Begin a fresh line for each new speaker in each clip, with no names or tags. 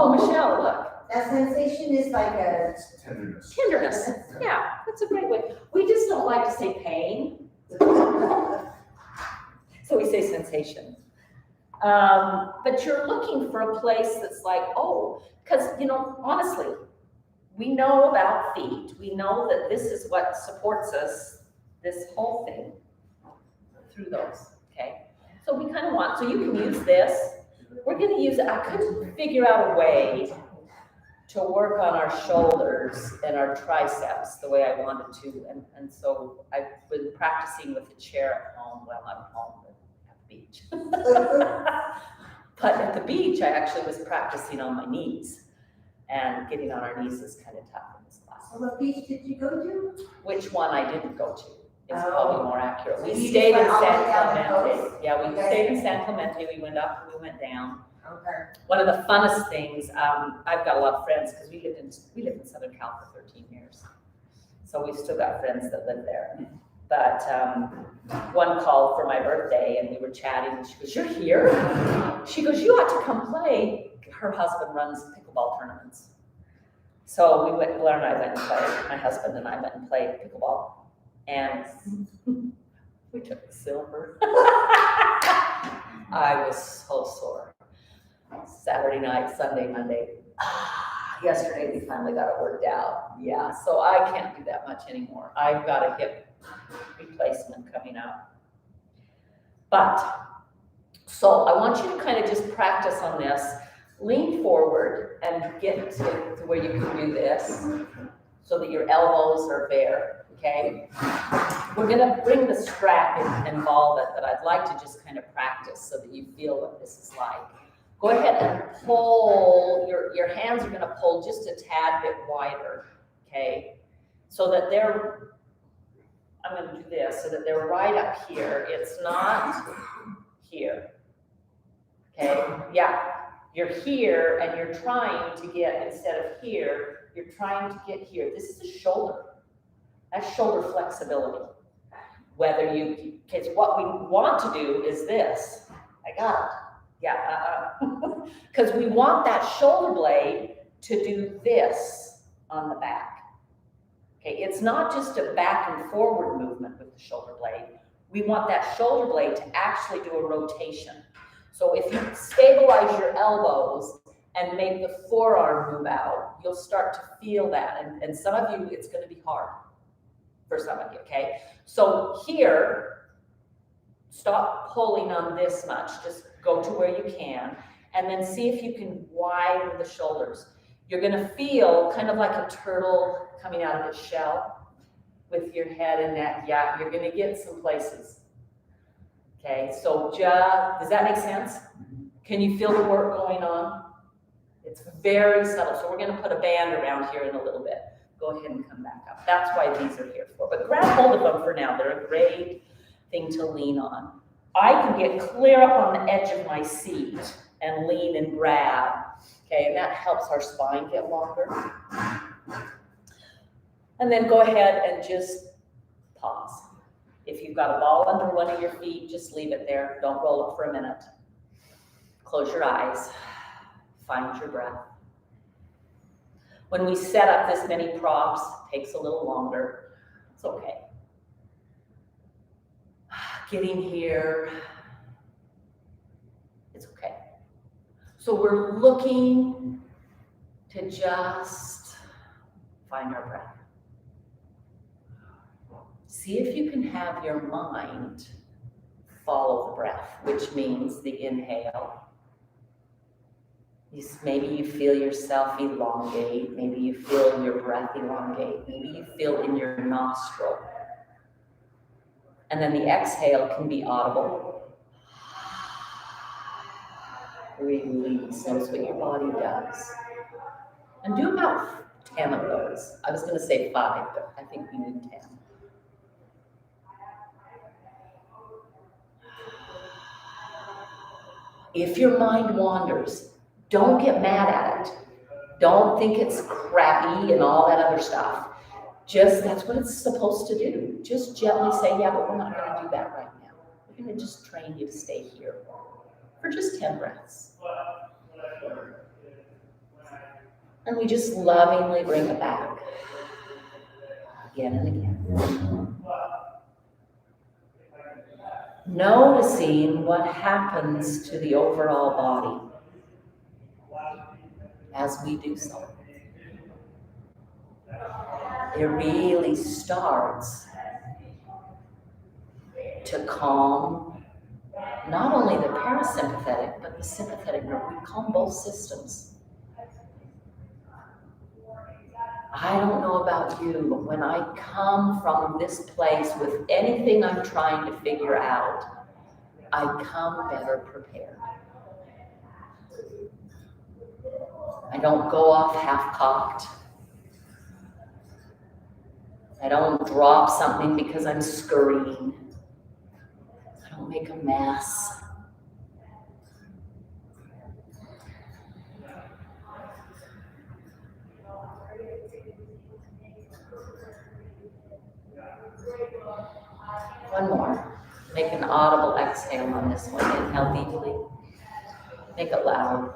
Oh, Michelle, look.
That sensation is like a
Tenderness.
Tenderness. Yeah, that's a great way. We just don't like to say pain. So we say sensation. But you're looking for a place that's like, oh, because, honestly, we know about feet. We know that this is what supports us, this whole thing, through those, okay? So we kind of want, so you can use this. We're going to use it. I couldn't figure out a way to work on our shoulders and our triceps the way I wanted to. And so I've been practicing with the chair at home. Well, not at home, but at the beach. But at the beach, I actually was practicing on my knees. And getting on our knees is kind of tough in this class.
So what beach did you go to?
Which one I didn't go to is
Oh.
probably more accurate.
So
We
you
stayed in
just went all the
San
way down the
Clemente.
coast?
Yeah, we
Okay.
stayed in San Clemente. We went up and we went down.
Okay.
One of the funnest things, I've got a lot of friends because we lived in Southern Cal for 13 years. So we've still got friends that live there. But one called for my birthday and we were chatting and she goes, "You're here?" She goes, "You ought to come play." Her husband runs pickleball tournaments. So Blair and I went and played, my husband and I went and played pickleball. And we took the silver. I was so sore. Saturday night, Sunday, Monday. Yesterday we finally got it worked out. Yeah, so I can't do that much anymore. I've got a hip replacement coming up. But, so I want you to kind of just practice on this. Lean forward and get to where you can do this so that your elbows are bare, okay? We're gonna bring the strap involve it, but I'd like to just kind of practice so that you feel what this is like. Go ahead and pull, your hands are gonna pull just a tad bit wider, okay? So that I'm gonna do this, so that they're right up here. It's not here, okay? Yeah, you're here and you're trying to get, instead of here, you're trying to get here. This is the shoulder. That's shoulder flexibility. Because what we want to do is this. I got it. Yeah, because we want that shoulder blade to do this on the back. Okay, it's not just a back and forward movement with the shoulder blade. We want that shoulder blade to actually do a rotation. So if you stabilize your elbows and make the forearm move out, you'll start to feel that. And some of you, it's going to be hard for some of you, okay? So here, stop pulling on this much. Just go to where you can. And then see if you can widen the shoulders. You're going to feel kind of like a turtle coming out of its shell with your head and neck. Yeah, you're going to get some places. Okay, so does that make sense? Can you feel the work going on? It's very subtle. So we're going to put a band around here in a little bit. Go ahead and come back up. That's why these are here for. But grab hold of them for now. They're a great thing to lean on. I can get clear up on the edge of my seat and lean and grab. Okay, and that helps our spine get longer. And then go ahead and just pause. If you've got a ball under one of your feet, just leave it there. Don't roll it for a minute. Close your eyes. Find your breath. When we set up this many props, it takes a little longer. It's okay. Getting here, it's okay. So we're looking to just find our breath. See if you can have your mind follow the breath, which means the inhale. Maybe you feel yourself elongate. Maybe you feel your breath elongate. Maybe you feel in your nostril. And then the exhale can be audible. Release. Notice what your body does. And do about 10 of those. I was going to say 5, but I think we need 10. If your mind wanders, don't get mad at it. Don't think it's crappy and all that other stuff. Just, that's what it's supposed to do. Just gently say, yeah, but we're not going to do that right now. We're going to just train you to stay here for just 10 breaths. And we just lovingly bring it back again and again. Noticing what happens to the overall body as we do so. It really starts to calm not only the parasympathetic, but the sympathetic nerve. We calm both systems. I don't know about you, but when I come from this place with anything I'm trying to figure out, I come better prepared. I don't go off half-cocked. I don't drop something because I'm scurrying. I don't make a mess. One more. Make an audible exhale on this one. Inhale deeply. Make it loud.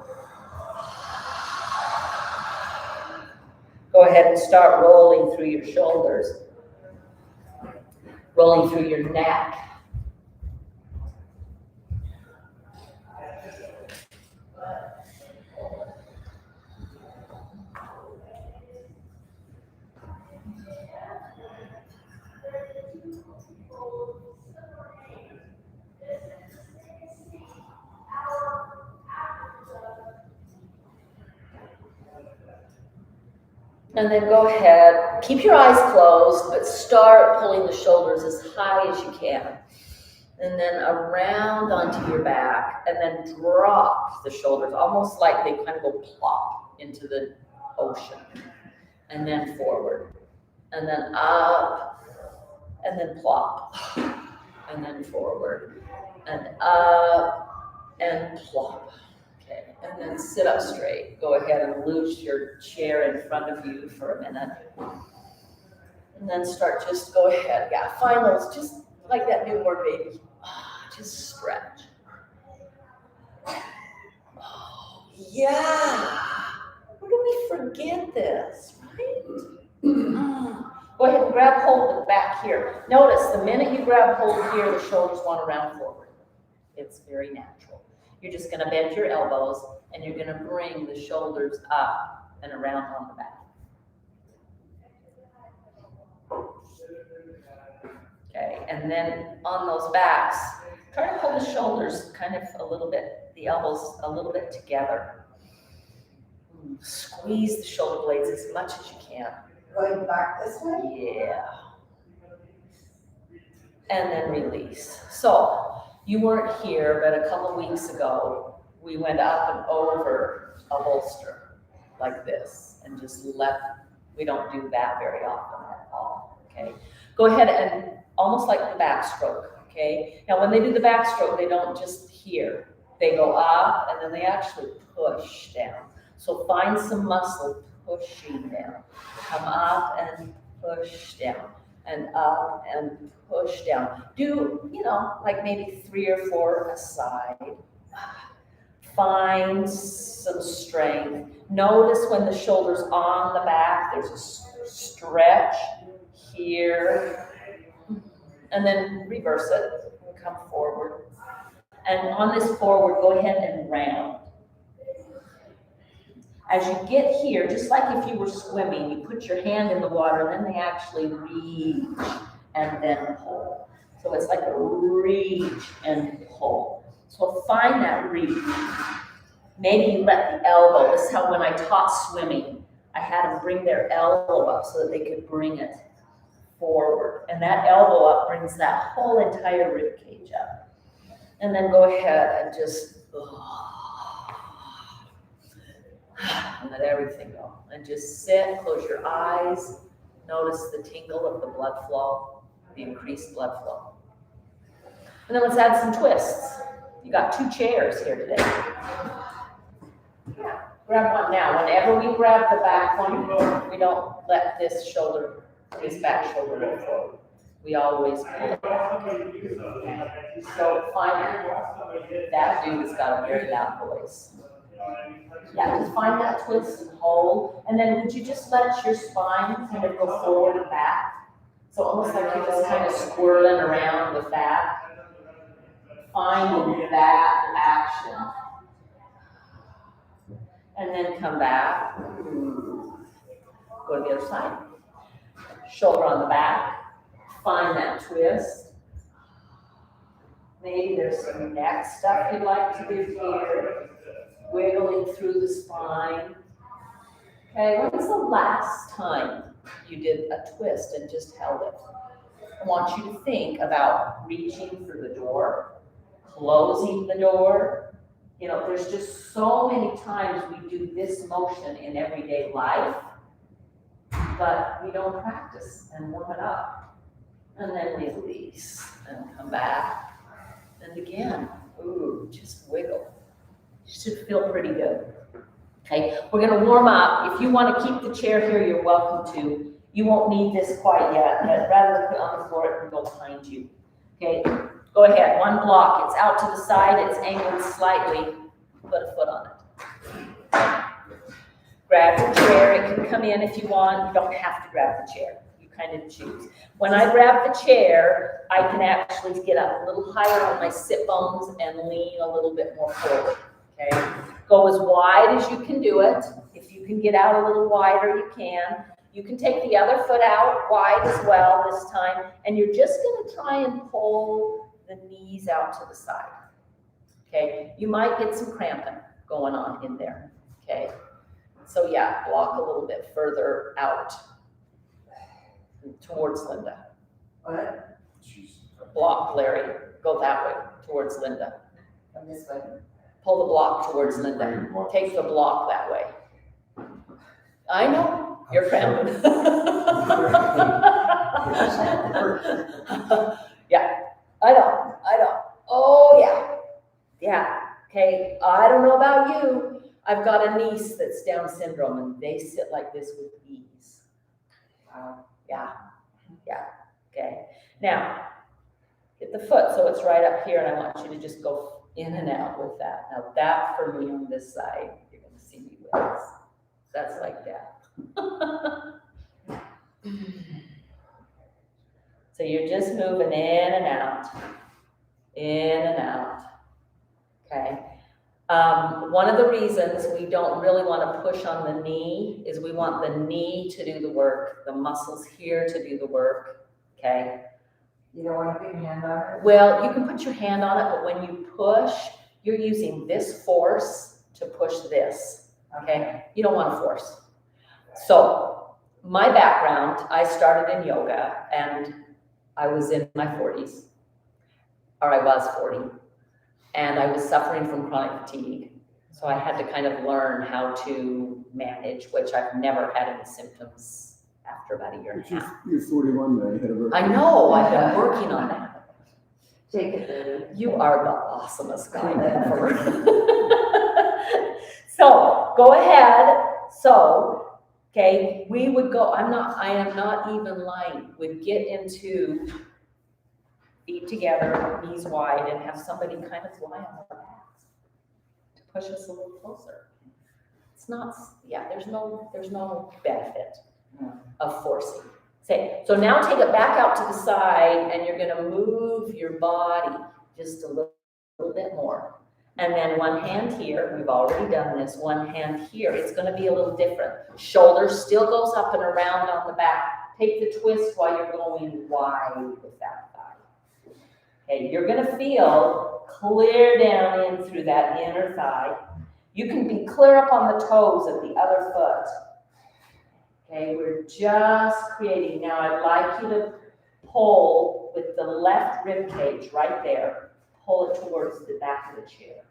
Go ahead and start rolling through your shoulders. Rolling through your neck. And then go ahead, keep your eyes closed, but start pulling the shoulders as high as you can. And then around onto your back, and then drop the shoulders, almost like they kind of go plop into the ocean. And then forward, and then up, and then plop, and then forward, and up, and plop. Okay, and then sit up straight. Go ahead and loose your chair in front of you for a minute. And then start, just go ahead. Yeah, find those, just like that newborn baby. Just stretch. Oh, yeah. Where do we forget this, right? Go ahead and grab hold of the back here. Notice the minute you grab hold here, the shoulders want to round forward. It's very natural. You're just going to bend your elbows and you're going to bring the shoulders up and around on the back. Okay, and then on those backs, try to pull the shoulders kind of a little bit, the elbows a little bit together. Squeeze the shoulder blades as much as you can.
Going back this way?
Yeah. And then release. So, you weren't here, but a couple weeks ago, we went up and over a bolster like this and just left. We don't do that very often at all, okay? Go ahead and almost like the backstroke, okay? Now, when they do the backstroke, they don't just here. They go up and then they actually push down. So find some muscle pushing down. Come up and push down, and up and push down. Do, like maybe 3 or 4 aside. Find some strength. Notice when the shoulder's on the back, there's a stretch here. And then reverse it and come forward. And on this forward, go ahead and round. As you get here, just like if you were swimming, you put your hand in the water, and then they actually reach and then pull. So it's like a reach and pull. So find that reach. Maybe you let the elbow, this is how when I taught swimming, I had them bring their elbow up so that they could bring it forward. And that elbow up brings that whole entire rib cage up. And then go ahead and just and let everything go. And just sit, close your eyes, notice the tingle of the blood flow, the increased blood flow. And then let's add some twists. You got 2 chairs here today. Yeah. Grab one now. Whenever we grab the back one, we don't let this back shoulder go forward. We always pull it back. So finally, that dude's got a very loud voice. Yeah, just find that twist and hold, and then would you just let your spine kind of go forward and back? So almost like you're just kind of squirreling around with that. Finding that action. And then come back. Go to the other side. Shoulder on the back. Find that twist. Maybe there's some neck stuff you'd like to do here. Wiggling through the spine. Okay, when was the last time you did a twist and just held it? I want you to think about reaching for the door, closing the door. You know, there's just so many times we do this motion in everyday life, but we don't practice and warm it up. And then release and come back. And again, ooh, just wiggle. You should feel pretty good. Okay, we're gonna warm up. If you wanna keep the chair here, you're welcome to. You won't need this quite yet, but rather than put it on the floor, it can go behind you. Okay, go ahead, one block. It's out to the side, it's angled slightly. Put a foot on it. Grab the chair, it can come in if you want. You don't have to grab the chair. You kind of choose. When I grab the chair, I can actually get up a little higher on my sit bones and lean a little bit more forward. Okay, go as wide as you can do it. If you can get out a little wider, you can. You can take the other foot out wide as well this time, and you're just going to try and pull the knees out to the side. Okay, you might get some cramping going on in there. Okay, so yeah, block a little bit further out towards Linda.
What?
Block Larry, go that way towards Linda.
From this way?
Pull the block towards Linda. Take the block that way. I know, you're cramping. Yeah, I know. Oh, yeah. Yeah, okay, I don't know about you. I've got a niece that's Down syndrome and they sit like this with ease. Yeah, okay. Now, get the foot so it's right up here and I want you to just go in and out with that. Now that for me on this side, you're gonna see me with this. That's like that. So you're just moving in and out, okay? One of the reasons we don't really want to push on the knee is we want the knee to do the work, the muscles here to do the work, okay?
You don't want to put your hand on it?
Well, you can put your hand on it, but when you push, you're using this force to push this, okay? You don't want to force. So, my background, I started in yoga and I was in my 40s, or I was 40, and I was suffering from chronic fatigue. So I had to kind of learn how to manage, which I've never had any symptoms after about a year and a half.
You're 41 now, you had a birthday.
I know, I've been working on that.
Take it, baby.
You are the awesomest guy ever. So, go ahead. So, okay, we would go, I am not even lying. We'd get into feet together, knees wide, and have somebody kind of lie on our backs to push us a little closer. It's not, yeah, there's no benefit of forcing. So now take it back out to the side, and you're gonna move your body just a little bit more. And then one hand here, we've already done this, one hand here, it's gonna be a little different. Shoulder still goes up and around on the back. Take the twist while you're going wide with that thigh. Okay, you're gonna feel clear down in through that inner thigh. You can be clear up on the toes of the other foot. Okay, we're just creating. Now I'd like you to pull with the left rib cage right there. Pull it towards the back of the chair.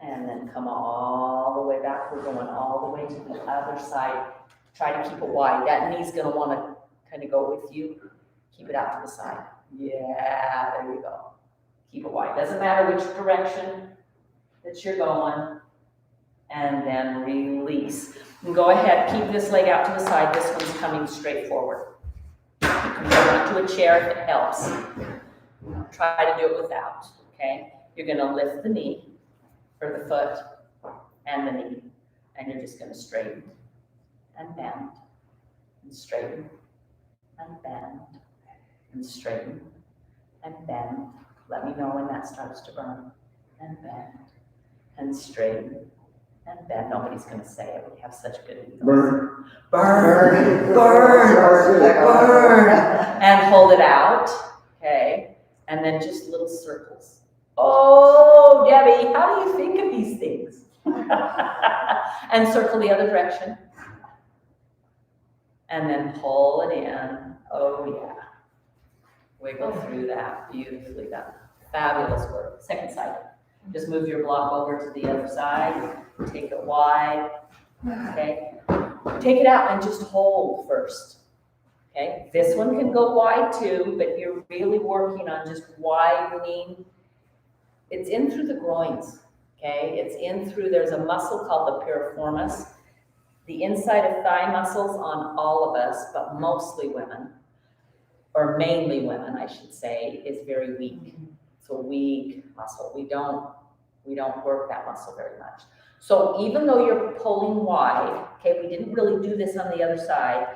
And then come all the way back. We're going all the way to the other side. Try to keep it wide. That knee's gonna wanna kind of go with you. Keep it out to the side. Yeah, there you go. Keep it wide. Doesn't matter which direction that you're going. And then release. And go ahead, keep this leg out to the side. This one's coming straight forward. You can go into a chair if it helps. Try to do it without, okay? You're gonna lift the knee. for the foot and the knee. And you're just gonna straighten and bend and straighten and bend and straighten and bend. Let me know when that starts to burn. And bend and straighten and bend. Nobody's gonna say it. We have such good needles.
Burn.
Burn, burn, burn. And hold it out, okay? And then just little circles. Oh, Debbie, how do you think of these things? And circle the other direction. And then pull it in. Oh, yeah. Wiggle through that. Beautifully done. Fabulous work. Second side. Just move your block over to the other side. Take it wide. Okay. Take it out and just hold first. Okay. This one can go wide too, but you're really working on just widening. It's in through the groins. Okay. It's in through, there's a muscle called the piriformis. The inside of thigh muscles on all of us, but mostly women, or mainly women, I should say, is very weak. It's a weak muscle. We don't work that muscle very much. So even though you're pulling wide, okay, we didn't really do this on the other side,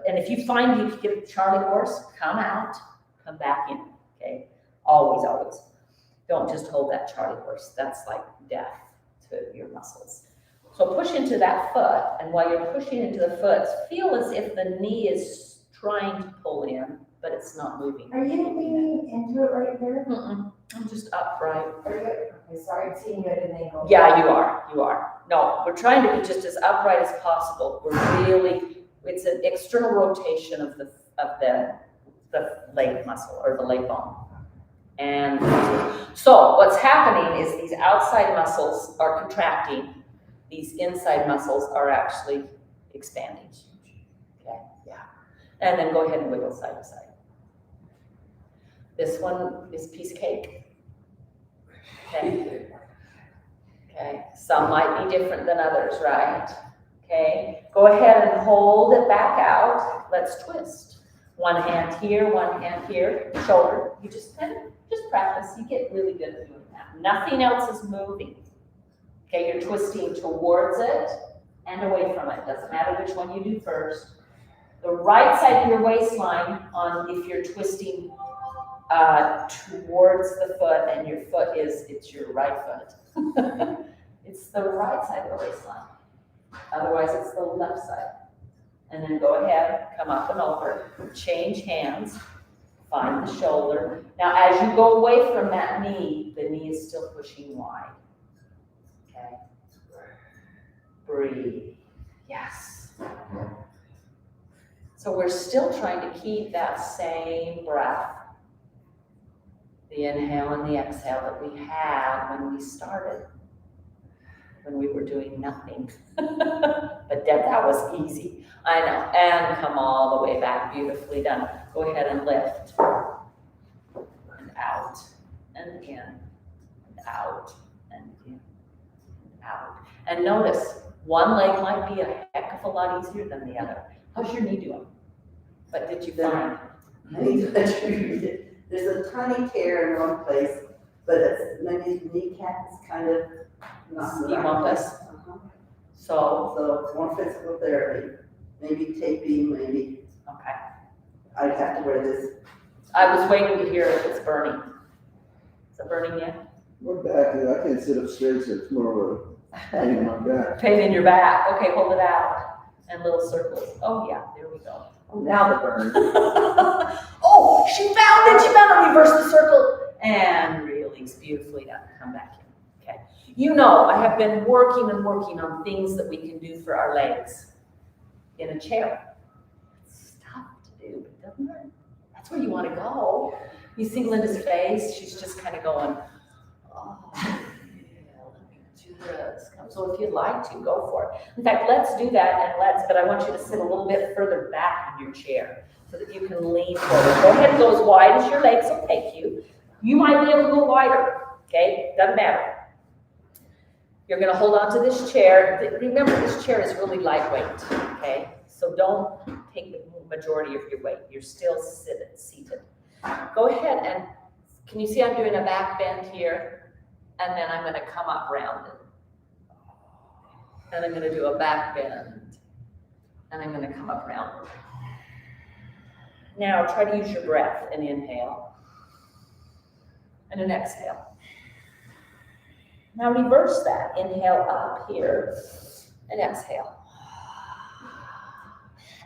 and if you find you get Charlie horse, come out, come back in, okay? Always, always. Don't just hold that Charlie horse. That's like death to your muscles. So push into that foot, and while you're pushing into the foot, feel as if the knee is trying to pull in, but it's not moving.
Are you leaning into it right there?
I'm just upright.
Are you? Okay, sorry, I'm seeing you at an angle.
Yeah, you are. No, we're trying to be just as upright as possible. It's an external rotation of the leg muscle or the leg bone. And so what's happening is these outside muscles are contracting. These inside muscles are actually expanding. Okay, yeah. And then go ahead and wiggle side to side. This one is piece of cake. Okay. Okay. Some might be different than others, right? Okay. Go ahead and hold it back out. Let's twist. One hand here, shoulder. You just practice. You get really good at doing that. Nothing else is moving. Okay, you're twisting towards it and away from it. Doesn't matter which one you do first. The right side of your waistline if you're twisting towards the foot and your foot it's your right foot. It's the right side of the waistline. Otherwise, it's the left side. And then go ahead, come up and over, change hands, find the shoulder. Now, as you go away from that knee, the knee is still pushing wide. Okay. Breathe. Yes. So we're still trying to keep that same breath. The inhale and the exhale that we had when we started, when we were doing nothing. But Deb, that was easy. I know. And come all the way back. Beautifully done. Go ahead and lift. And out. And in. And out. And in. And out. And notice, one leg might be a heck of a lot easier than the other. How's your knee doing? What did you find?
There's a tiny tear in one place, but it's maybe kneecap is kind of not the right
Emongus.
place.
So,
So more physical therapy, maybe taping, maybe
okay.
I'd have to wear this.
I was waiting to hear if it's burning. Is it burning yet?
My back, I can't sit up straight, so it's more of a pain in my back.
Pain in your back. Okay, hold it out. And little circles. Oh yeah, there we go.
Oh, now the burn.
Oh, she found it. She found it. Reverse the circle and release. Beautifully done. Come back in. Okay. You know, I have been working on things that we can do for our legs in a chair. It's tough to do, but it doesn't hurt. That's where you want to go. You see Linda's face. She's just kind of going, oh, yeah, let me do this. So if you'd like to, go for it. In fact, let's do that but I want you to sit a little bit further back in your chair so that you can lean forward. Go ahead and go as wide as your legs will take you. You might be able to go wider, okay? Doesn't matter. You're gonna hold on to this chair. Remember, this chair is really lightweight, okay? So don't take the majority of your weight. You're still seated. Go ahead and, can you see I'm doing a back bend here? and then I'm gonna come up rounded. And I'm gonna do a back bend, and I'm gonna come up rounded. Now try to use your breath and inhale, and an exhale. Now reverse that, inhale up here, and exhale.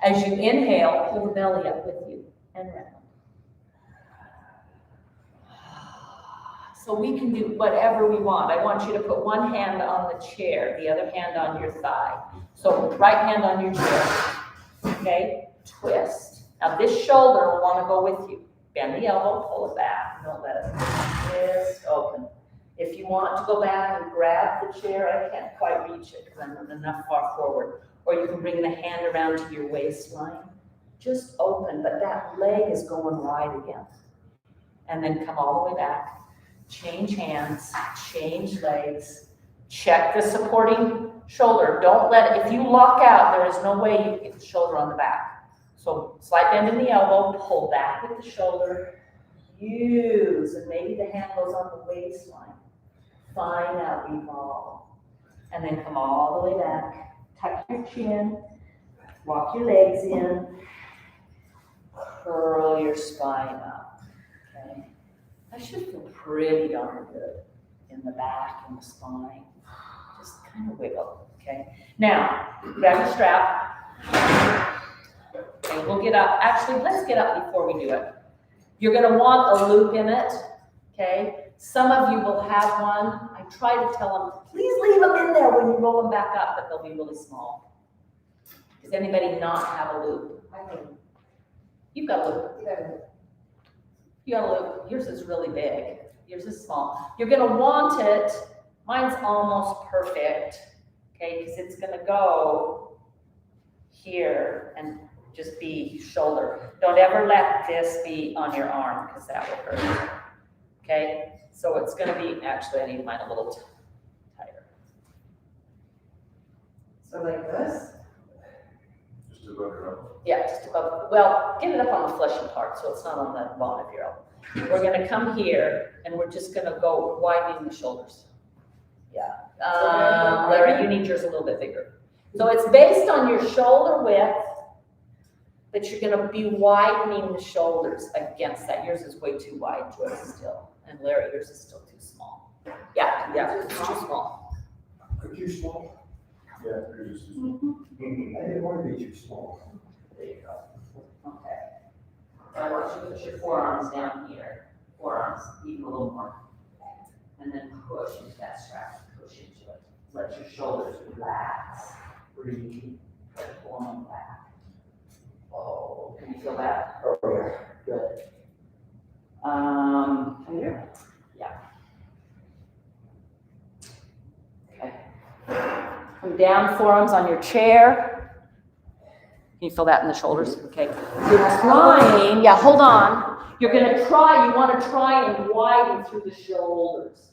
As you inhale, pull the belly up with you and round. So we can do whatever we want. I want you to put one hand on the chair, the other hand on your thigh. So right hand on your chair, okay? Twist. Now this shoulder will want to go with you. Bend the elbow, pull it back. Don't let it twist open. If you want to go back and grab the chair, I can't quite reach it because I'm not enough far forward. Or you can bring the hand around to your waistline. Just open, but that leg is going wide again. And then come all the way back. Change hands, change legs. Check the supporting shoulder. Don't let it, if you lock out, there is no way you can get the shoulder on the back. So slight bend in the elbow, pull back with the shoulder. Use, and maybe the hand goes on the waistline. Find that revolve. And then come all the way back. Tuck your chin, walk your legs in, curl your spine up, okay? That should feel pretty darn good in the back and the spine. Just kind of wiggle, okay? Now, grab your strap. Okay, we'll get up. Actually, let's get up before we do it. You're gonna want a loop in it, okay? Some of you will have one. I try to tell them, please leave them in there when you roll them back up, but they'll be really small. Does anybody not have a loop?
I think,
You've got a loop.
you gotta,
You got a loop. Yours is really big. Yours is small. You're gonna want it. Mine's almost perfect, okay? Because it's gonna go here and just be shoulder. Don't ever let this be on your arm because that will hurt. Okay? So it's gonna be, actually I need mine a little tighter.
so like this?
Just above your elbow.
Yeah, just above, well, get it up on the fleshy part so it's not on the bone of your elbow. We're gonna come here and we're just gonna go widening the shoulders. Yeah. Larry, you need yours a little bit bigger. So it's based on your shoulder width that you're gonna be widening the shoulders against that. Yours is way too wide, Joyce, still. And Larry, yours is still too small. Yeah, it's too small.
Are you small? Yeah, you're just too small.
I didn't want to be too small.
There you go. Okay. I want you to put your forearms down here. Forearms, even a little more. And then push into that strap, push into it. Let your shoulders relax. Breathe. Pull them back. Oh, can you feel that?
Oh, yeah.
Good. Here? Yeah. Okay. Come down, forearms on your chair. Can you feel that in the shoulders? Okay. You're trying, yeah, hold on. You're gonna try, you wanna try and widen through the shoulders.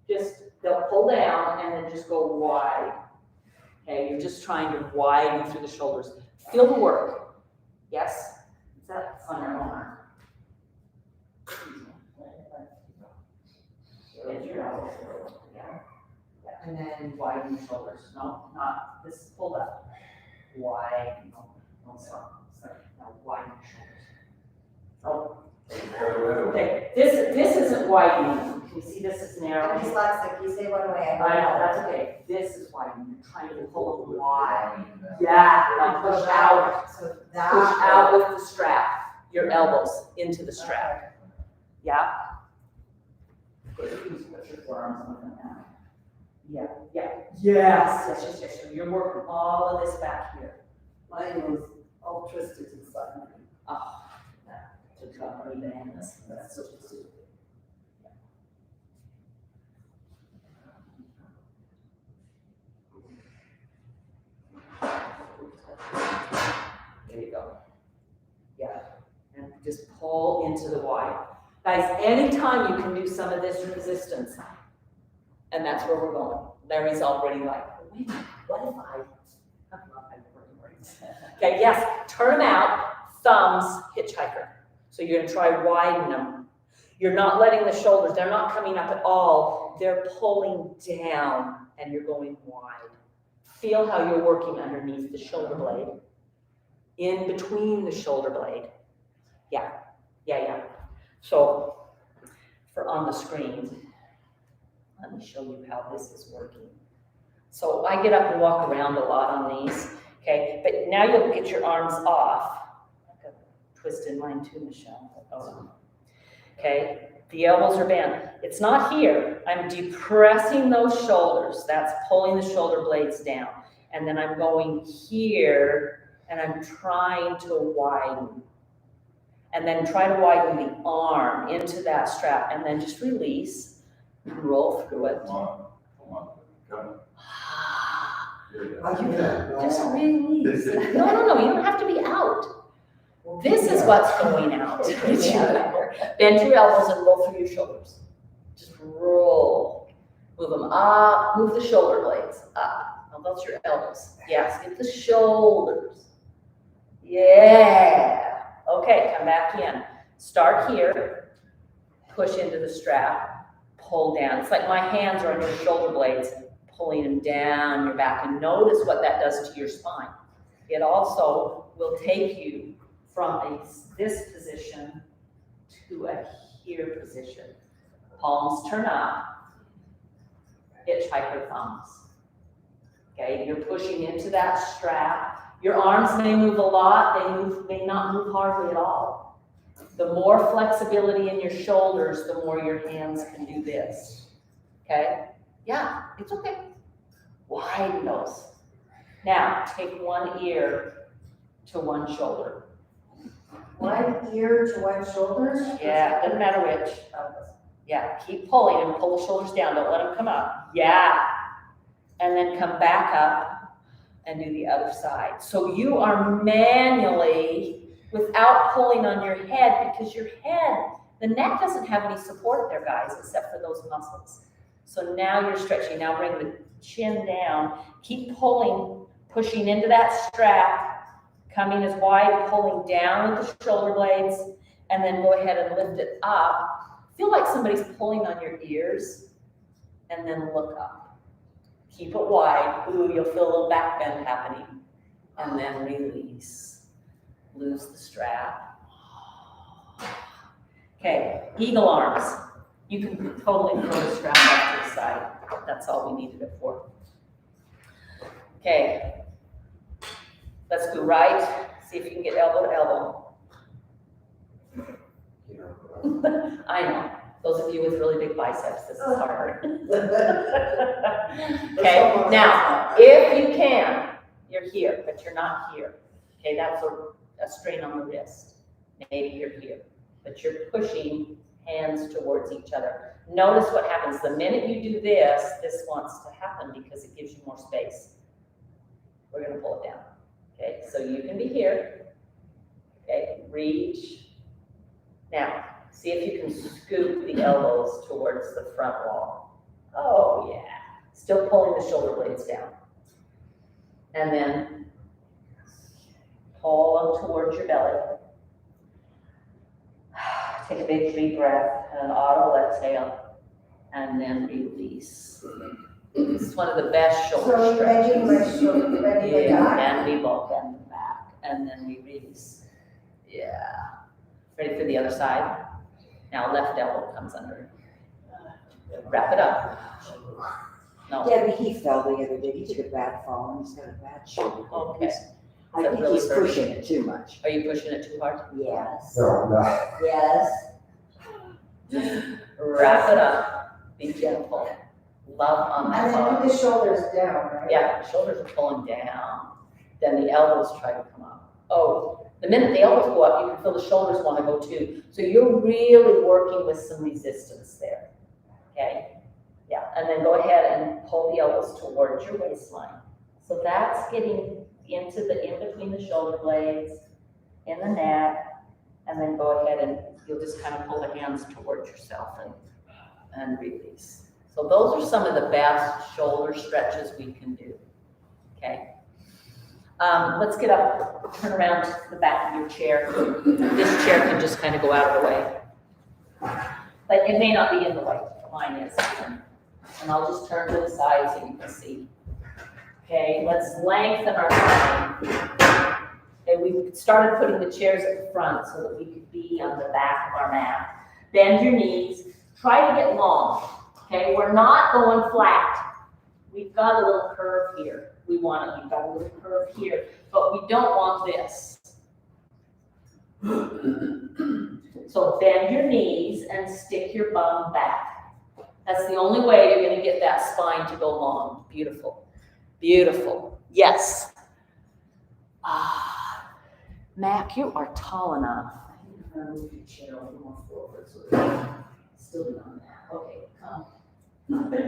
Just, they'll pull down and then just go wide. Okay, you're just trying to widen through the shoulders. Feel the work. Yes? Is that on your arm? Get your elbows together. And then widen the shoulders. No, not this, pulled up. Wide, no, stop. Sorry. Now widen your shoulders. Oh, okay. This isn't widening. Can you see this is narrow?
I'm dyslexic, you say one way,
I know, that's okay. This is widening. You're trying to pull them wide. Yeah, now push out.
So
Push
that.
out with the strap. Your elbows into the strap. Yeah? Good. Please put your forearms on them now. Yeah, yeah. Yes. So you're working all of this back here.
Mine was all twisted to the side.
Oh, that took out my bananas. That's so stupid. There you go. Yeah, and just pull into the wide. Guys, anytime you can do some of this resistance, and that's where we're going. Larry's already like, wait a minute, what if I love my words. Okay, yes, turn them out, thumbs, hitchhiker. So you're gonna try widen them. You're not letting the shoulders, they're not coming up at all. They're pulling down and you're going wide. Feel how you're working underneath the shoulder blade, in between the shoulder blade. Yeah. So for on the screen, let me show you how this is working. So I get up and walk around a lot on these, okay? But now you'll get your arms off. I've got a twist in mine too, Michelle. Oh. Okay, the elbows are bent. It's not here. I'm depressing those shoulders. That's pulling the shoulder blades down. And then I'm going here and I'm trying to widen. And then try to widen the arm into that strap and then just release and roll through it.
Come on, come on.
I do that.
Just release. No, you don't have to be out. This is what's going out. Bend your elbows and roll through your shoulders. Just roll. Move them up, move the shoulder blades up. Now that's your elbows. Yes, get the shoulders. Yeah. Okay, come back in. Start here. Push into the strap. Pull down. It's like my hands are on your shoulder blades, pulling them down your back. And notice what that does to your spine. It also will take you from this position to a here position. Palms turn up, hitchhiker thumbs. Okay, you're pushing into that strap. Your arms may move a lot, may not move hardly at all. The more flexibility in your shoulders, the more your hands can do this. Okay? Yeah, it's okay. Widen those. Now, take one ear to one shoulder.
One ear to one shoulder?
Yeah, doesn't matter which. Yeah, keep pulling and pull the shoulders down. Don't let them come up. Yeah. And then come back up and do the other side. So you are manually, without pulling on your head, because your head, the neck doesn't have any support there, guys, except for those muscles. So now you're stretching. Now bring the chin down. Keep pulling, pushing into that strap, coming as wide, pulling down with the shoulder blades, and then go ahead and lift it up. Feel like somebody's pulling on your ears, and then look up. Keep it wide. Ooh, you'll feel a little back bend happening. And then release. Lose the strap. Okay, eagle arms. You can totally throw the strap off to the side. That's all we needed it for. Okay, let's go right. See if you can get elbow to elbow. I know. Those of you with really big biceps, this is hard. Okay, now, if you can, you're here, but you're not here. Okay, that's a strain on the wrist. Maybe you're here, but you're pushing hands towards each other. Notice what happens. The minute you do this, this wants to happen because it gives you more space. We're going to pull it down. Okay, so you can be here. Okay, reach. Now, see if you can scoop the elbows towards the front wall. Oh, yeah. Still pulling the shoulder blades down. And then pull them towards your belly. Take a big deep breath and an audible exhale. And then release. This is one of the best shoulder
So you're bending
stretches.
my shoulder, bending my
Yeah,
back.
and we both bend them back. And then we release. Yeah. Ready for the other side? Now left elbow comes under. Wrap it up. No.
Debbie, he fell the other day. He took a bad fall and he's got a bad shoulder.
Okay.
I
That
think
really
he's
hurts.
pushing it too much.
Are you pushing it too hard?
Yes.
No.
Yes.
Wrap it up. Be gentle. Love on
And
that
then
bone.
put the shoulders down, right?
Yeah, the shoulders are pulling down. Then the elbows try to come up. Oh, the minute the elbows go up, you can feel the shoulders want to go too. So you're really working with some resistance there. Okay? Yeah, and then go ahead and pull the elbows towards your waistline. So that's getting into the in between the shoulder blades, in the neck, and then go ahead and you'll just kind of pull the hands towards yourself and release. So those are some of the best shoulder stretches we can do. Okay. Let's get up, turn around to the back of your chair. This chair can just kind of go out of the way. but it may not be in the way, mine is. And I'll just turn to the side so you can see. Okay, let's lengthen our spine. Okay, we started putting the chairs at the front so that we could be on the back of our mat. Bend your knees, try to get long, okay? We're not going flat. We've got a little curve here. We've got a little curve here, but we don't want this. So bend your knees and stick your bum back. That's the only way you're gonna get that spine to go long. Beautiful, beautiful, yes. Mac, you are tall enough. I'm gonna move your chair a little more forward so that still be on that. Okay, come.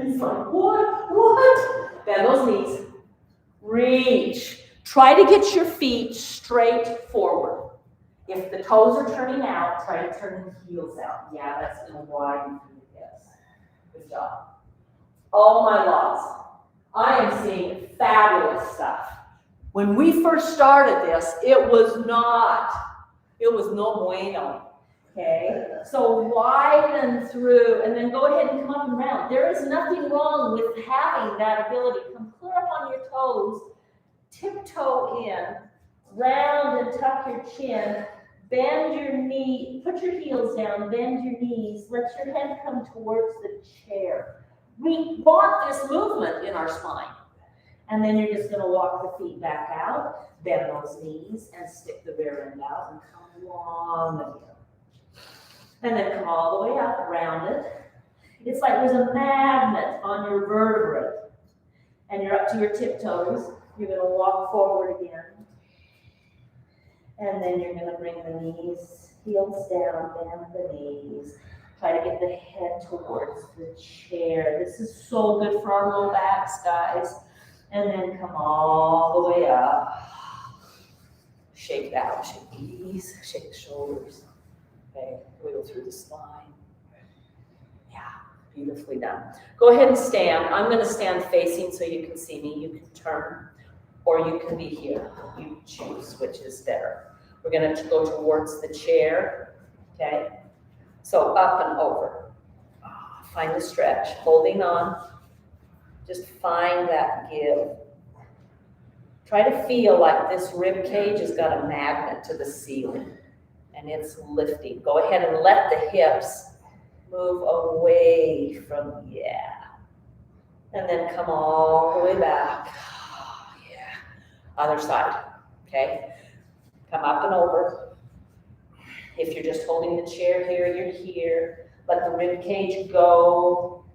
He's like, what? Bend those knees. Reach. Try to get your feet straight forward. If the toes are turning out, try to turn the heels out. Yeah, that's gonna widen through the hips. Good job. Oh my loves. I am seeing fabulous stuff. When we first started this, it was no bueno. Okay, so widen through and then go ahead and come up and round. There is nothing wrong with having that ability. Come clear up on your toes, tiptoe in, round and tuck your chin, bend your knee, put your heels down, bend your knees, let your head come towards the chair. We want this movement in our spine. And then you're just gonna walk the feet back out, bend those knees, and stick the rear end out and come long again. And then come all the way up, round it. It's like there's a magnet on your vertebrae. And you're up to your tiptoes. You're gonna walk forward again. And then you're gonna bring the knees, heels down, bend the knees. Try to get the head towards the chair. This is so good for our low backs, guys. And then come all the way up. Shake it out, shake the knees, shake the shoulders. Okay, wiggle through the spine. Yeah, beautifully done. Go ahead and stand. I'm going to stand facing so you can see me. You can turn, or you can be here. You choose which is better. We're going to go towards the chair. Okay, so up and over. Find the stretch, holding on. Just find that give. Try to feel like this rib cage has got a magnet to the ceiling and it's lifting. Go ahead and let the hips move away from, yeah. And then come all the way back. Yeah. Other side, okay? Come up and over. If you're just holding the chair here, you're here. Let the rib cage go.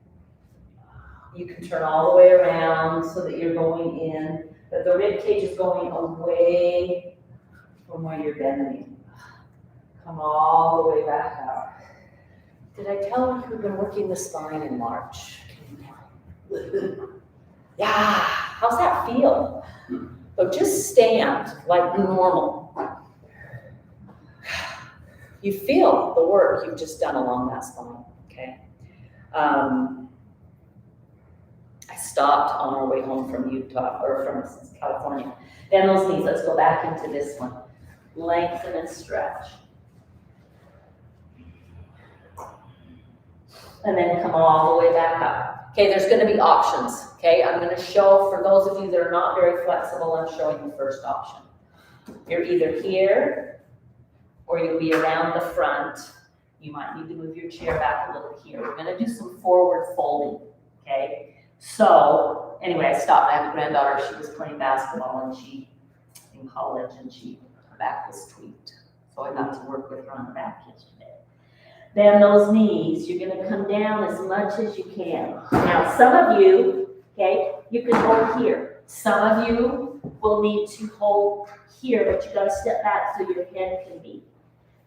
You can turn all the way around so that you're going in, but the rib cage is going away from where you're bending. Come all the way back out. Did I tell you we've been working the spine in March? Can you tell? Yeah, how's that feel? So just stand like normal. You feel the work you've just done along that spine, okay? I stopped on our way home from Utah, or from California. Bend those knees, let's go back into this one. Lengthen and stretch. And then come all the way back up. Okay, there's gonna be options, okay? I'm gonna show, for those of you that are not very flexible, I'm showing the first option. You're either here, or you'll be around the front. You might need to move your chair back a little here. We're gonna do some forward folding, okay? So, anyway, I stopped. I have a granddaughter. She was playing basketball and in college, and her back was tweaked. So I got to work with her on the back yesterday. Bend those knees. You're gonna come down as much as you can. Now, some of you, okay, you can hold here. Some of you will need to hold here, but you gotta step back so your head can be.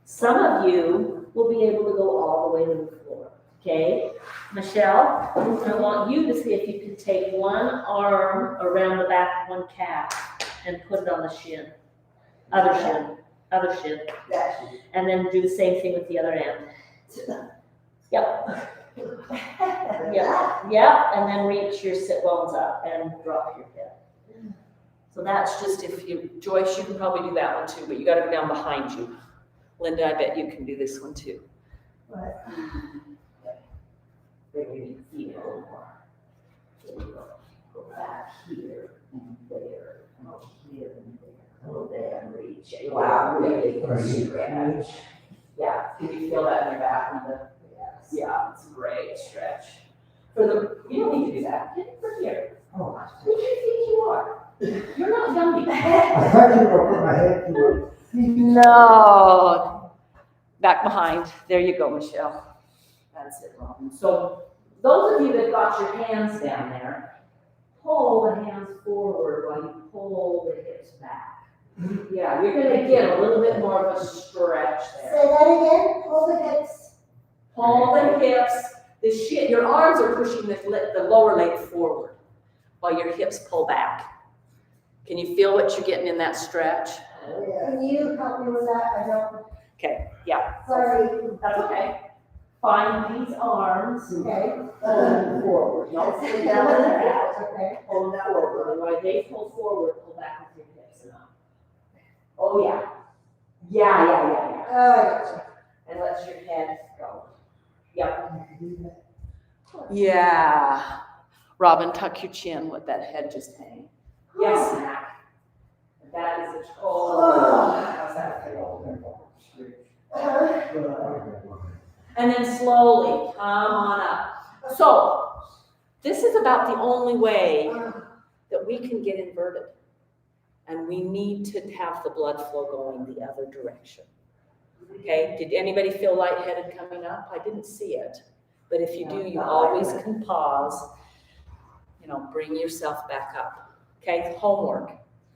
Some of you will be able to go all the way to the floor. Okay, Michelle, I want you to see if you can take one arm around the back of one calf and put it on the shin, other shin, and then do the same thing with the other end. Yep. Yep, and then reach your sit bones up and drop your head. So that's just if you, Joyce, you can probably do that one too, but you gotta go down behind you. Linda, I bet you can do this one too. Bring your feet a little more. There you go. Go back here and there, and over here and there, over there and reach. Wow, really stretch. Yeah, can you feel that in your back and the? Yes. Yeah, it's a great stretch. You don't need to do that. Get over here.
Oh.
Who do you think you are? You're not Gumby.
I thought you were putting my head through.
No. Back behind. There you go, Michelle. That's it, Robin. So those of you that got your hands down there, pull the hands forward while you pull the hips back. Yeah, you're gonna get a little bit more of a stretch there.
Say that again, pull the hips.
Pull the hips, your arms are pushing the lower leg forward while your hips pull back. Can you feel what you're getting in that stretch?
Can you help me with that? I don't,
Okay, yeah,
sorry.
that's okay. Find these arms,
Okay.
pull forward. Don't sit down in that.
Okay.
Pull forward, and while they pull forward, pull back with your hips and up. Oh, yeah. Yeah.
Oh, I gotcha.
And let your head go. Yep. Yeah. Robin, tuck your chin, let that head just hang. Yes, Mac. That is a total. How's that feel? And then slowly come on up. So, this is about the only way that we can get inverted. And we need to have the blood flow going the other direction. Okay, did anybody feel lightheaded coming up? I didn't see it. But if you do, you always can pause, bring yourself back up. Okay, homework.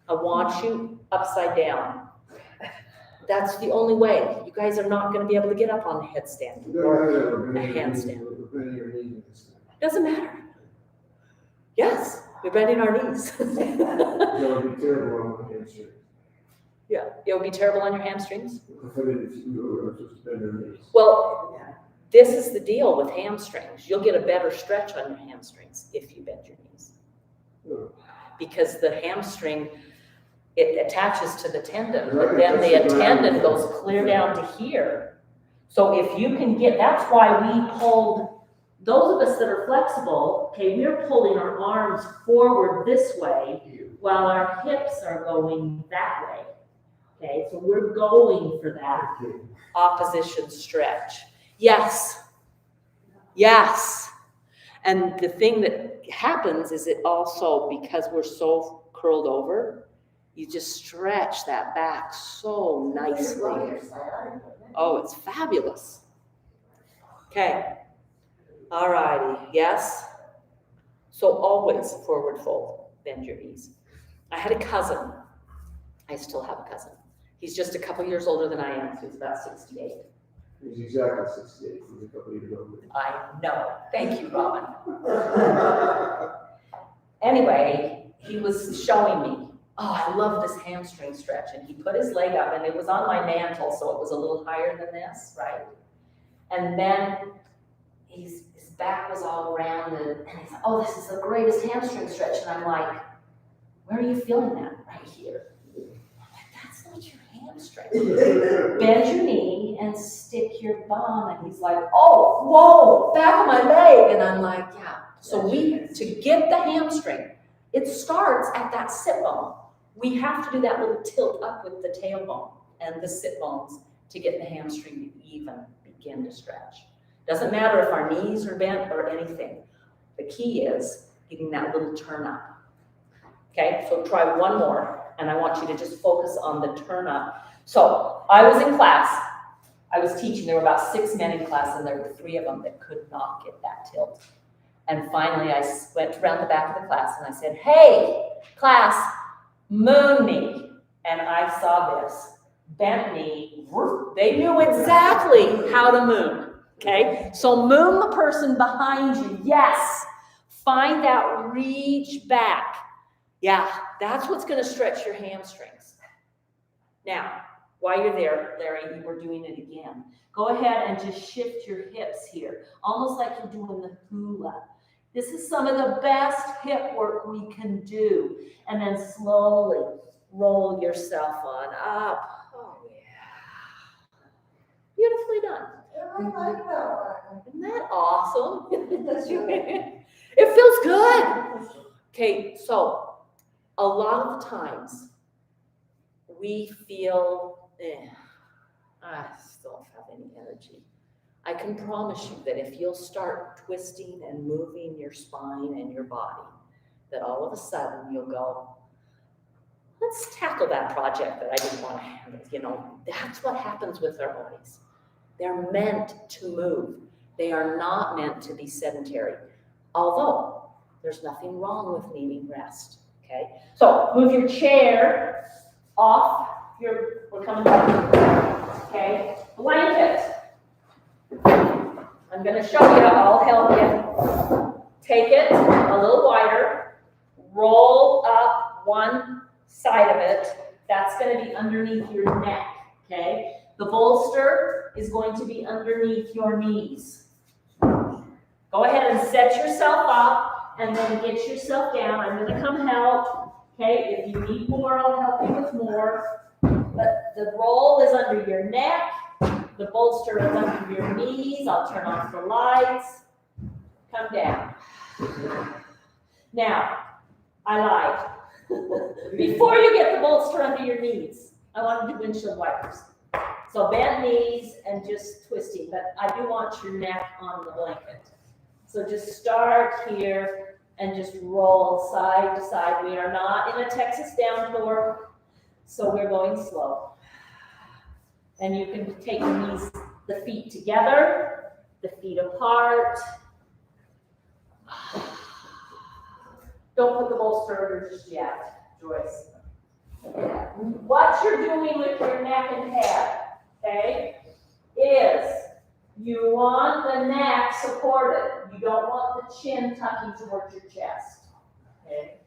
I want you upside down. That's the only way. You guys are not going to be able to get up on a headstand or a handstand. Doesn't matter. Yes, we're bending our knees.
That would be terrible on my hamstring.
Yeah, it would be terrible on your hamstrings.
If I didn't, you were just bend your knees.
Well, this is the deal with hamstrings. You'll get a better stretch on your hamstrings if you bend your knees. Because the hamstring, it attaches to the tendon, but then the tendon goes clear down to here. So if you can that's why we pulled, those of us that are flexible, okay, we're pulling our arms forward this way while our hips are going that way. Okay, so we're going for that opposition stretch. Yes. And the thing that happens is it also, because we're so curled over, you just stretch that back so nicely. Oh, it's fabulous. Okay. All righty. Yes. So always forward fold, bend your knees. I had a cousin. I still have a cousin. He's just a couple years older than I am. So he's about 68.
He's exactly 68, he's a couple of years older.
I know. Thank you, Robin. Anyway, he was showing me, I love this hamstring stretch. And he put his leg up, and it was on my mantle, so it was a little higher than this, right? And then his back was all rounded, and he's like, this is the greatest hamstring stretch. And I'm like, where are you feeling that? Right here. I'm like, that's not your hamstring. Bend your knee and stick your bum. And he's like, whoa, back of my leg. And I'm like, yeah. So to get the hamstring, it starts at that sit bone. We have to do that little tilt up with the tailbone and the sit bones to get the hamstring to even begin to stretch. Doesn't matter if our knees are bent or anything. The key is getting that little turn up. Okay, so try one more, and I want you to just focus on the turn up. So I was in class. I was teaching. There were about 6 men in class, and there were 3 of them that could not get that tilt. And finally, I went around the back of the class, and I said, hey, class, moon me. And I saw this. Bent knee. They knew exactly how to moon. Okay? So moon the person behind you. Yes. Find that reach back. Yeah, that's what's going to stretch your hamstrings. Now, while you're there, Larry, you were doing it again. Go ahead and just shift your hips here, almost like you're doing the hula. This is some of the best hip work we can do. And then slowly roll yourself on up. Oh, yeah. Beautifully done.
I like that
Isn't that awesome? It feels good. Okay, so a lot of the times we feel, I just don't have any energy. I can promise you that if you'll start twisting and moving your spine and your body, that all of a sudden you'll go, let's tackle that project that I didn't want to handle. You know, that's what happens with our bodies. They're meant to move. They are not meant to be sedentary. Although there's nothing wrong with needing rest. Okay? So move your chair off we're coming back. Okay? Blanket. I'm going to show you, I'll help you. Take it a little wider, roll up one side of it. That's going to be underneath your neck, okay? The bolster is going to be underneath your knees. Go ahead and set yourself up and then get yourself down. I'm going to come help, okay? If you need more, I'll help you with more. But the roll is under your neck. The bolster is under your knees. I'll turn off the lights. Come down. Now, I lied. Before you get the bolster under your knees, I want to do windshield wipers. So bent knees and just twisting, but I do want your neck on the blanket. So just start here and just roll side to side. We are not in a Texas downpour, so we're going slow. And you can take the feet together, the feet apart. Don't put the bolster under just yet, Joyce. What you're doing with your neck and head, okay, is you want the neck supported. You don't want the chin tucking towards your chest. Okay?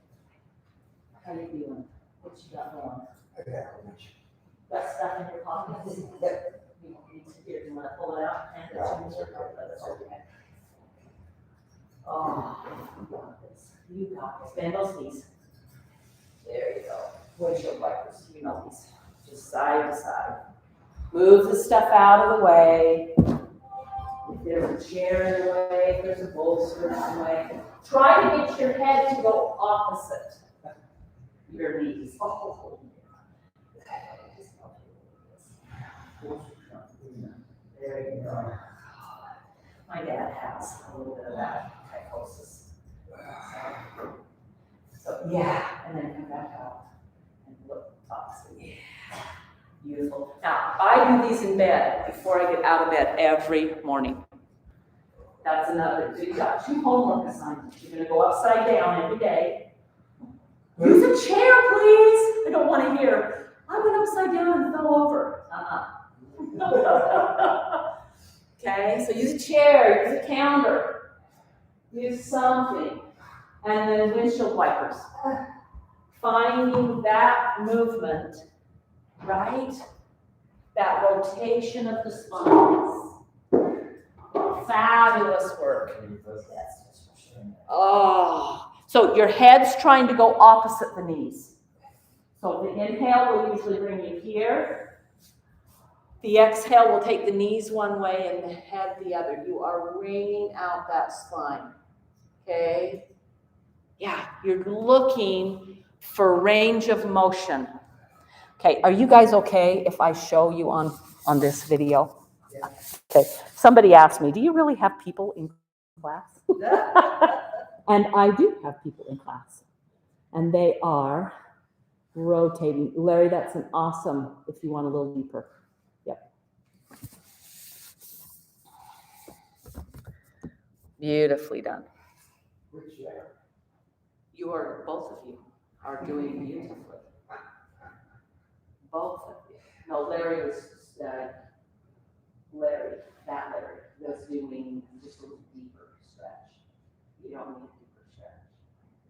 How you feeling? What you got going? Got stuff in your pockets? You want to pull it out? And it's that's okay. Oh, you got this. You got this. Bend those knees. There you go. Windshield wipers. You know these. Just side to side. Move the stuff out of the way. If there's a chair in the way, if there's a bolster in the way, try to get your head to go opposite your knees. Oh. There you go. My dad has a little bit of that kyphosis. So yeah, and then come back out and look opposite. Yeah. Beautiful. Now, I do these in bed before I get out of bed every morning. That's another, so you got 2 homework assignments. You're gonna go upside down every day. Use a chair, please. I don't want to hear, I went upside down and fell over. Okay, so use a chair, use a counter, use something, and then windshield wipers. Finding that movement, right? That rotation of the spine. Fabulous work. Oh, so your head's trying to go opposite the knees. So the inhale will usually bring you here. The exhale will take the knees one way and the head the other. You are wringing out that spine. Okay? Yeah, you're looking for range of motion. Okay, are you guys okay if I show you on this video? Yeah. Okay, somebody asked me, do you really have people in class? And I do have people in class. And they are rotating. Larry, that's an awesome, if you want a little deeper. Yep. Beautifully done. You are, both of you are doing beautifully. Both of you. No, Larry was, that Larry was doing just a little deeper stretch. You don't need a deeper stretch.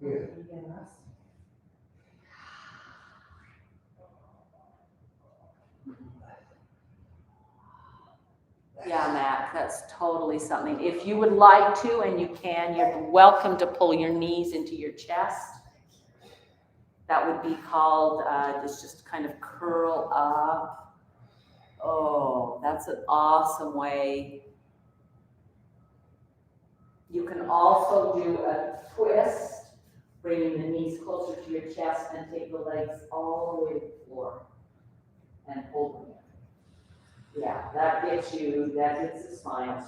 Yeah.
Yeah, Matt, that's totally something. If you would like to, and you can, you're welcome to pull your knees into your chest. That would be called, just kind of curl up. Oh, that's an awesome way You can also do a twist, bringing the knees closer to your chest and take the legs all the way to the floor and hold them. Yeah, that gets the spine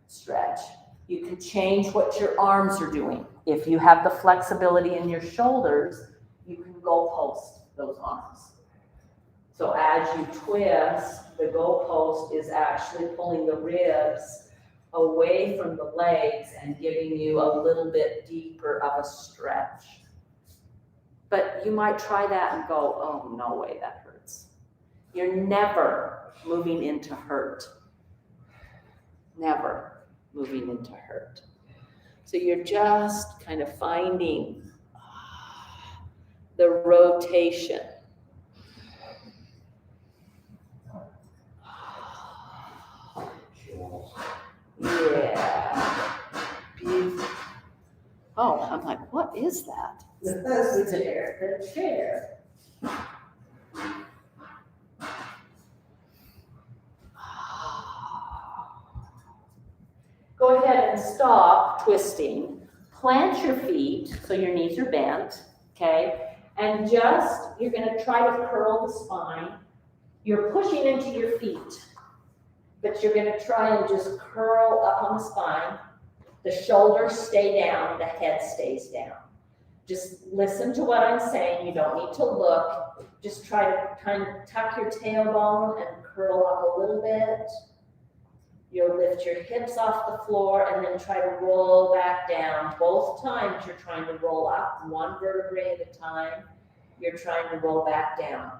stretch. You can change what your arms are doing. If you have the flexibility in your shoulders, you can goalpost those arms. So as you twist, the goalpost is actually pulling the ribs away from the legs and giving you a little bit deeper of a stretch. But you might try that and go, oh, no way, that hurts. You're never moving into hurt. Never moving into hurt. So you're just kind of finding the rotation. Yeah. Beautiful. Oh, I'm like, what is that?
The
chair. The chair. Go ahead and stop twisting. Plant your feet so your knees are bent, okay? And you're gonna try to curl the spine. You're pushing into your feet, but you're gonna try and just curl up on the spine. The shoulders stay down, the head stays down. Just listen to what I'm saying. You don't need to look. Just try to kind of tuck your tailbone and curl up a little bit. You'll lift your hips off the floor and then try to roll back down. Both times you're trying to roll up, one vertebrae at a time. You're trying to roll back down.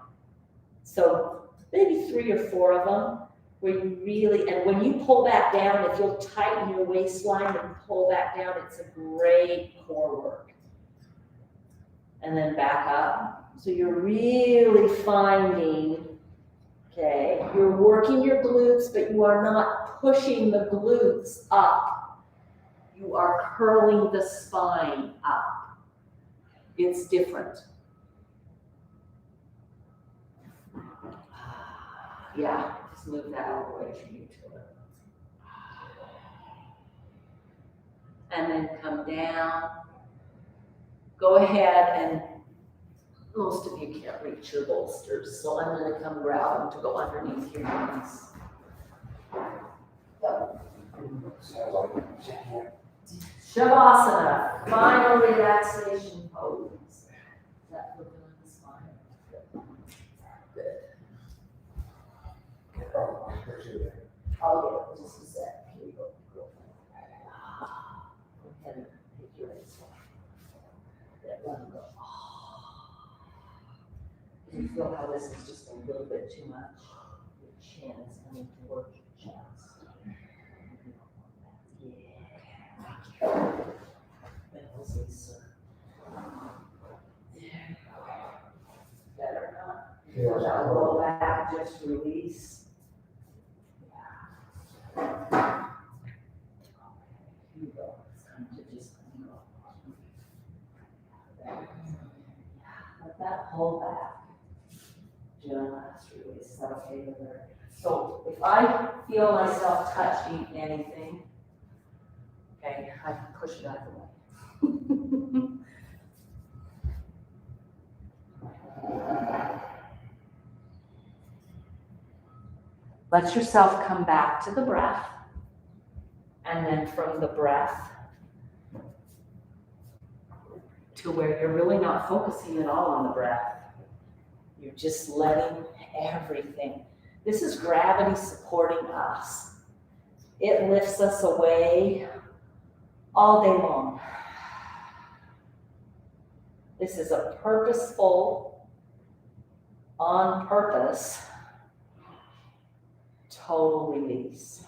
So maybe 3 or 4 of them where you really, and when you pull back down, if you'll tighten your waistline and pull back down, it's a great core work. And then back up. So you're really finding, okay, you're working your glutes, but you are not pushing the glutes up. You are curling the spine up. It's different. Yeah, just move that all the way from you to it. And then come down. Go ahead and most of you can't reach your bolsters, so I'm going to come grab them to go underneath your knees. Shavasana, final relaxation pose. Is that looking on the spine? Good. I'll get it just a sec. Here you go. Go ahead and take your legs off. Let one go. You feel how this is just a little bit too much? Your chin is coming towards your chest. Yeah. Bells, Lisa. There you go. Better, huh? Feel that low back just release. Yeah. Here you go. It's time to just go. Let that pull back. Just release. Is that okay with her? So if I feel myself touching anything, okay, I can push it out of the way. Let yourself come back to the breath. And then from the breath to where you're really not focusing at all on the breath. You're just letting everything. This is gravity supporting us. It lifts us away all day long. This is a purposeful, on purpose, total release.